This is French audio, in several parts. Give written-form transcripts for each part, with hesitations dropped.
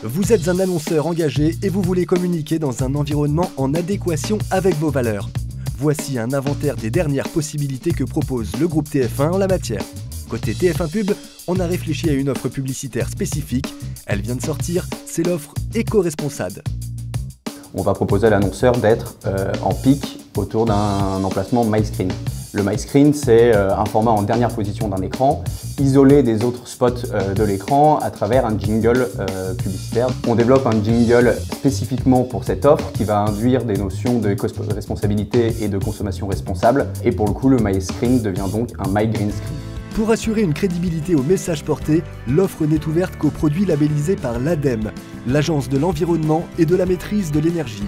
Vous êtes un annonceur engagé et vous voulez communiquer dans un environnement en adéquation avec vos valeurs. Voici un inventaire des dernières possibilités que propose le groupe TF1 en la matière. Côté TF1 Pub, on a réfléchi à une offre publicitaire spécifique. Elle vient de sortir, c'est l'offre éco-responsable. On va proposer à l'annonceur d'être en pic autour d'un emplacement MyScreen. Le MyScreen, c'est un format en dernière position d'un écran, isolé des autres spots de l'écran à travers un jingle publicitaire. On développe un jingle spécifiquement pour cette offre qui va induire des notions de éco-responsabilité et de consommation responsable. Et pour le coup, le MyScreen devient donc un MyGreenScreen. Pour assurer une crédibilité au message porté, l'offre n'est ouverte qu'aux produits labellisés par l'ADEME, l'Agence de l'environnement et de la maîtrise de l'énergie.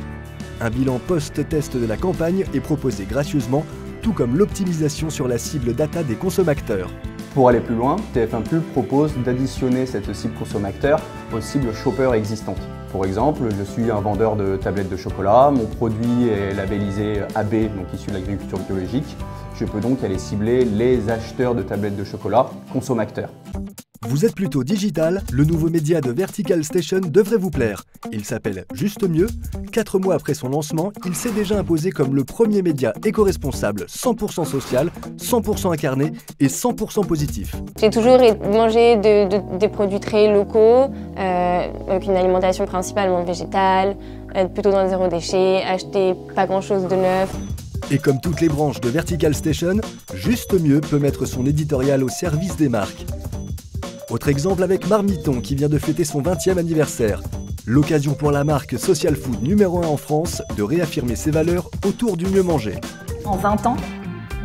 Un bilan post-test de la campagne est proposé gracieusement, tout comme l'optimisation sur la cible data des consommateurs. Pour aller plus loin, TF1 Pub propose d'additionner cette cible consommateur aux cibles shopper existantes. Pour exemple, je suis un vendeur de tablettes de chocolat, mon produit est labellisé AB, donc issu de l'agriculture biologique. Je peux donc aller cibler les acheteurs de tablettes de chocolat consommateurs. Vous êtes plutôt digital, le nouveau média de Vertical Station devrait vous plaire. Il s'appelle Juste Mieux. 4 mois après son lancement, il s'est déjà imposé comme le premier média éco-responsable, 100% social, 100% incarné et 100% positif. J'ai toujours mangé des produits très locaux, avec une alimentation principalement végétale, être plutôt dans le zéro déchet, acheter pas grand-chose de neuf. Et comme toutes les branches de Vertical Station, Juste Mieux peut mettre son éditorial au service des marques. Autre exemple avec Marmiton qui vient de fêter son 20e anniversaire. L'occasion pour la marque Social Food numéro 1 en France de réaffirmer ses valeurs autour du mieux manger. En 20 ans,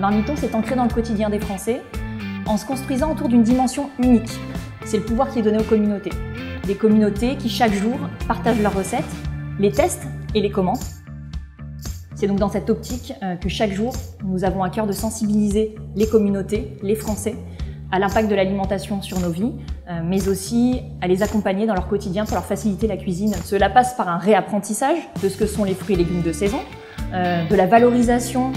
Marmiton s'est ancré dans le quotidien des Français en se construisant autour d'une dimension unique. C'est le pouvoir qui est donné aux communautés. Des communautés qui chaque jour partagent leurs recettes, les testent et les commentent. C'est donc dans cette optique que chaque jour, nous avons à cœur de sensibiliser les communautés, les Français, à l'impact de l'alimentation sur nos vies, mais aussi à les accompagner dans leur quotidien pour leur faciliter la cuisine. Cela passe par un réapprentissage de ce que sont les fruits et légumes de saison, de la valorisation,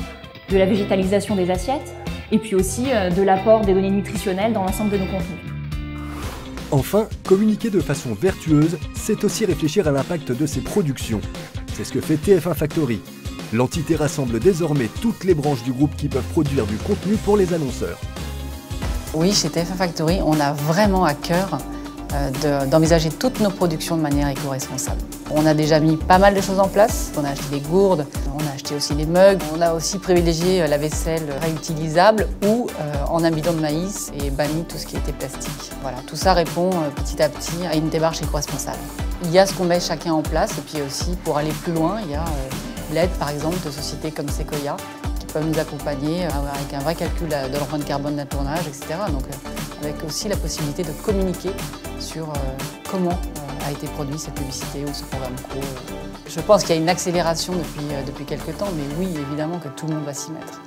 de la végétalisation des assiettes, et puis aussi de l'apport des données nutritionnelles dans l'ensemble de nos contenus. Enfin, communiquer de façon vertueuse, c'est aussi réfléchir à l'impact de ses productions. C'est ce que fait TF1 Factory. L'entité rassemble désormais toutes les branches du groupe qui peuvent produire du contenu pour les annonceurs. Oui, chez TF1 Factory, on a vraiment à cœur d'envisager toutes nos productions de manière éco-responsable. On a déjà mis pas mal de choses en place. On a acheté des gourdes, on a acheté aussi des mugs. On a aussi privilégié la vaisselle réutilisable ou en amidon de maïs et banni tout ce qui était plastique. Voilà, tout ça répond petit à petit à une démarche éco-responsable. Il y a ce qu'on met chacun en place et puis aussi pour aller plus loin, il y a l'aide par exemple de sociétés comme Sequoia qui peuvent nous accompagner avec un vrai calcul de l'empreinte carbone d'un tournage, etc. Donc avec aussi la possibilité de communiquer sur comment a été produite cette publicité ou ce programme pro. Je pense qu'il y a une accélération depuis quelques temps, mais oui, évidemment que tout le monde va s'y mettre.